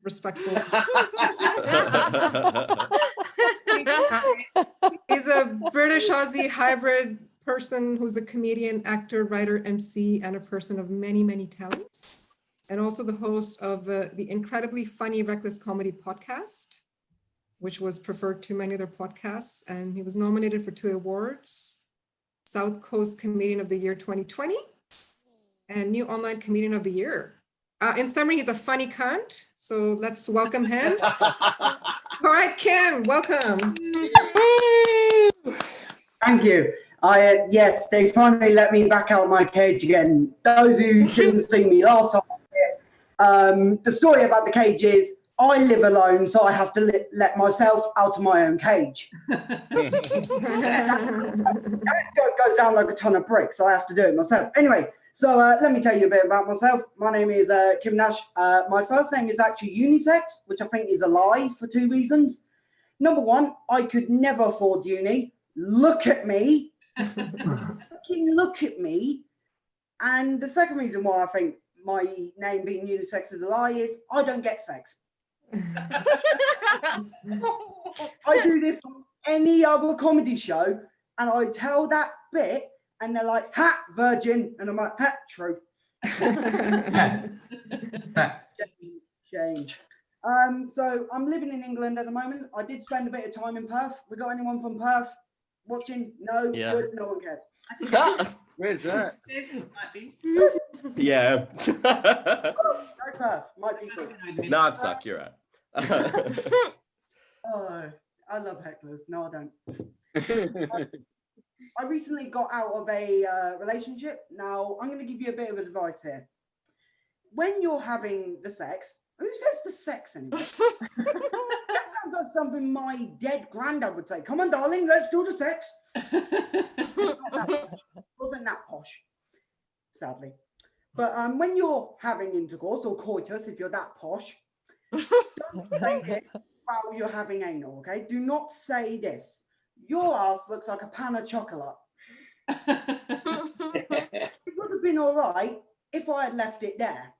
respectful. He's a British Aussie hybrid person who's a comedian, actor, writer, MC, and a person of many, many talents. And also the host of the incredibly funny Reckless Comedy podcast, which was preferred to many other podcasts. And he was nominated for 2 awards, South Coast Comedian of the Year 2020 and New Online Comedian of the Year. In summary, he's a funny cunt. So let's welcome him. All right, Kim, welcome. Thank you. Yes, they finally let me back out of my cage again. Those who didn't see me last time, the story about the cage is I live alone, so I have to let myself out of my own cage. That goes down like a ton of bricks, so I have to do it myself. Anyway, so let me tell you a bit about myself. My name is Kim Nash. My first name is actually unisex, which I think is a lie for 2 reasons. Number one, I could never afford uni. Look at me. Fucking look at me. And the second reason why I think my name being unisex is a lie is I don't get sex. I do this on any other comedy show and I tell that bit and they're like, ha, virgin. And I'm like, ha, true. Shame. So I'm living in England at the moment. I did spend a bit of time in Perth. We got anyone from Perth watching? No, yeah. Good, no one cares. Where's that? Might be. Yeah. No Perth, my people. No, it sucked. You're right. Oh, I love hecklers. No, I don't. I recently got out of a relationship. Now, I'm going to give you a bit of advice here. When you're having the sex, who says the sex anyway? That sounds like something my dead granddad would say. Come on, darling, let's do the sex. Wasn't that posh, sadly. But when you're having intercourse or coitus, if you're that posh, don't say it while you're having anal, okay? Do not say this. Your ass looks like a pan of chocolate. It would have been all right if I had left it there.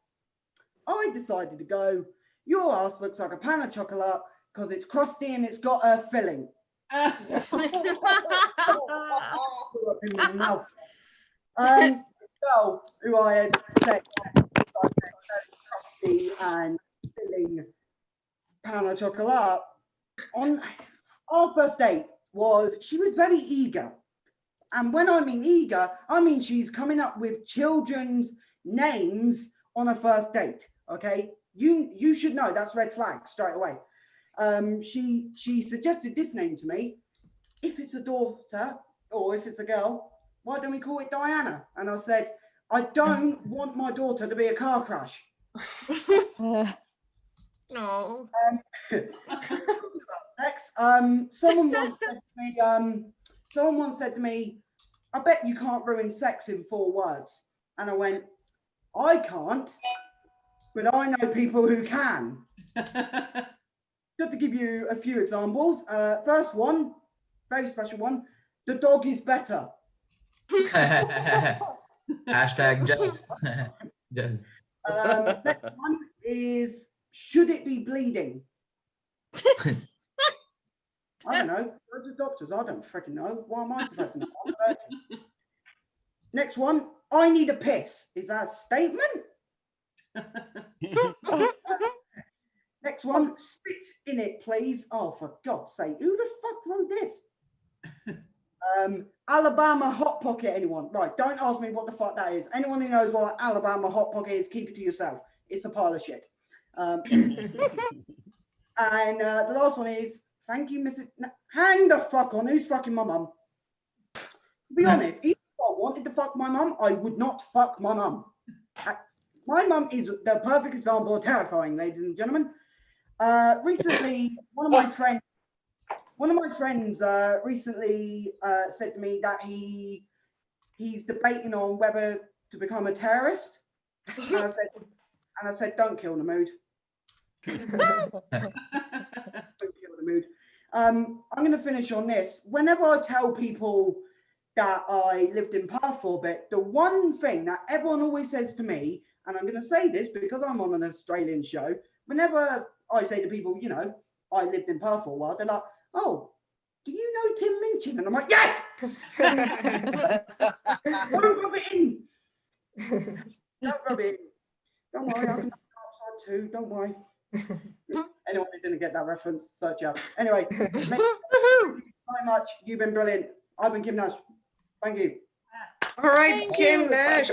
I decided to go, your ass looks like a pan of chocolate because it's crusty and it's got a filling. So, who I had said crusty and filling pan of chocolate, on our first date she was very eager. And when I mean eager, I mean she's coming up with children's names on a first date. Okay, you should know that's red flag straight away. She suggested this name to me. If it's a daughter or if it's a girl, why don't we call it Diana? And I said, I don't want my daughter to be a car crash. No. Sex. Someone once said to me, I bet you can't ruin sex in 4 words. And I went, I can't, but I know people who can. Just to give you a few examples. First one, very special one. The dog is better. Hashtag judge. Next one is, should it be bleeding? I don't know. Go to doctors. I don't freaking know. Why am I supposed to know? I'm a virgin. Next one, I need a piss. Is that a statement? Next one, spit in it, please. Oh, for God's sake, who the fuck wrote this? Alabama Hot Pocket, anyone? Right, don't ask me what the fuck that is. Anyone who knows what Alabama Hot Pocket is, keep it to yourself. It's a pile of shit. And the last one is, thank you, Mrs. Hang the fuck on. Who's fucking my mum? To be honest, even if I wanted to fuck my mum, I would not fuck my mum. My mum is the perfect example of terrifying, ladies and gentlemen. Recently, one of my friends recently said to me that he's debating on whether to become a terrorist. And I said, don't kill the mood. Don't kill the mood. I'm going to finish on this. Whenever I tell people that I lived in Perth for a bit, the one thing that everyone always says to me, and I'm going to say this because I'm on an Australian show, whenever I say to people, you know, I lived in Perth for a while. They're like, oh, do you know Tim Minchin? And I'm like, yes. Don't rub it in. Don't rub it in. Don't worry, I can do the upside too. Don't worry. Anyone who didn't get that reference, search out. Anyway, thank you so much. You've been brilliant. I've been Kim Nash. Thank you. All right, Thank Kim you. Nash.